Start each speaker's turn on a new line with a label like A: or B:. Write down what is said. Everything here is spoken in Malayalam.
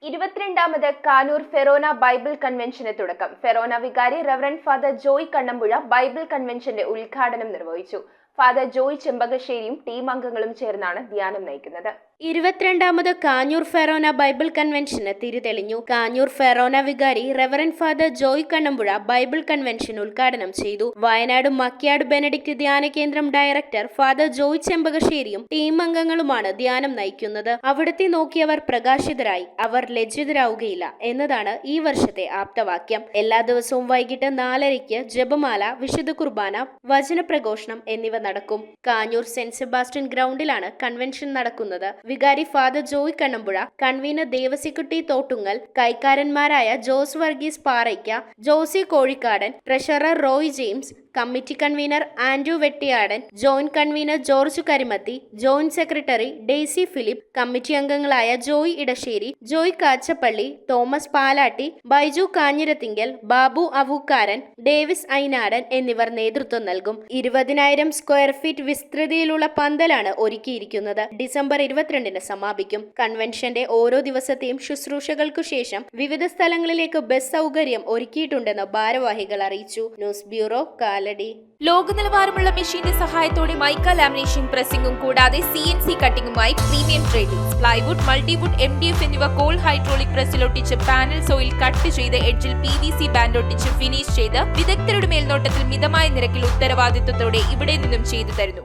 A: 22ാമത് കാനൂർ ഫെറോന ബൈബിൾ കൺവെൻഷന് തുടക്കം. ഫെറോന വികാരി reverend father Joy Kannampuzha bible കൺവെൻഷന്റെ ഉദ്ഘാടനം നിർവഹിച്ചു. ഫാദർ ജോയ് ചെമ്പകശ്ശേരിയും ടീം അംഗങ്ങളും ചേർന്നാണ് ധ്യാനം നയിക്കുന്നത്.
B: 22ാമത് കാഞ്ഞൂർ ഫെറോന ബൈബിൾ കൺവെൻഷന് തിരിതെളിഞ്ഞു. കാഞ്ഞൂർ ഫെറോന വികാരി reverend father Joy Kannampuzha Bible convention ഉദ്ഘാടനം ചെയ്തു. വയനാട് മക്യാട് ബെനഡിക്ട് ധ്യാന കേന്ദ്രം ഡയറക്ടർ ഫാദർ ജോയ് ചെമ്പകശ്ശേരിയും ടീം അംഗങ്ങളുമാണ് ധ്യാനം നയിക്കുന്നത്. അവിടത്തെ നോക്കിയവർ പ്രകാശിതരായി, അവർ ലജ്ജിതരാവുകയില്ല എന്നതാണ് ഈ വർഷത്തെ ആപ്തവാക്യം. എല്ലാ ദിവസവും വൈകിട്ട് 4:30 ജപമാല, വിശുദ്ധ കുർബാന, വചനപ്രഘോഷണം എന്നിവ നടക്കും. കാഞ്ഞൂർ സെന്റ് സെബാസ്റ്റ്യൻ ഗ്രൗണ്ടിലാണ് കൺവെൻഷൻ നടക്കുന്നത്. വികാരി father Joy Kannampuzha, convener Devasikutty Thottungal, കൈക്കാരന്മാരായ Jose Varghese Paraykka, Josy Kozhikkadan, treasurer Roy James, committee convener Andrew Vettiyadan, joint convener George Karimathi, joint secretary Daisy Philip, committee അംഗങ്ങളായ Joy Edassery, Joy Kachappilly, Thomas Palatty, Baiju Kanjirathinkal, Babu Avookkaran, Davis Ainadan എന്നിവർ നേതൃത്വം നൽകും. 20,000 സ്ക്വയർ ഫീറ്റ് വിസ്തൃതിയിലുള്ള പന്തലാണ് ഒരുക്കിയിരിക്കുന്നത്. ഡിസംബർ 22-ന് സമാപിക്കും. കൺവെൻഷന്റെ ഓരോ ദിവസത്തെയും ശുശ്രൂഷകൾക്കു ശേഷം വിവിധ സ്ഥലങ്ങളിലേക്ക് ബസ് സൗകര്യം ഒരുക്കിയിട്ടുണ്ടെന്ന് ഭാരവാഹികൾ അറിയിച്ചു. News bureau, Kalady.
C: ലോക നിലവാരമുള്ള മെഷീന്റെ സഹായത്തോടെ മൈക്ക ലാമിനേഷൻ പ്രസിംഗും കൂടാതെ CNC കട്ടിംഗുമായി premium trading, plywood, multiwood, MDF എന്നിവ കോൾ ഹൈഡ്രോളിക് പ്രസ്സിലൊട്ടിച്ച് പാനൽ സോയിൽ കട്ട് ചെയ്ത് എഡ്ജിൽ PVC ബാൻഡ് ഒട്ടിച്ച് ഫിനിഷ് ചെയ്ത് വിദഗ്ധരുടെ മേൽനോട്ടത്തിൽ മിതമായ നിരക്കിൽ ഉത്തരവാദിത്വത്തോടെ ഇവിടെ നിന്നും ചെയ്തു തരുന്നു.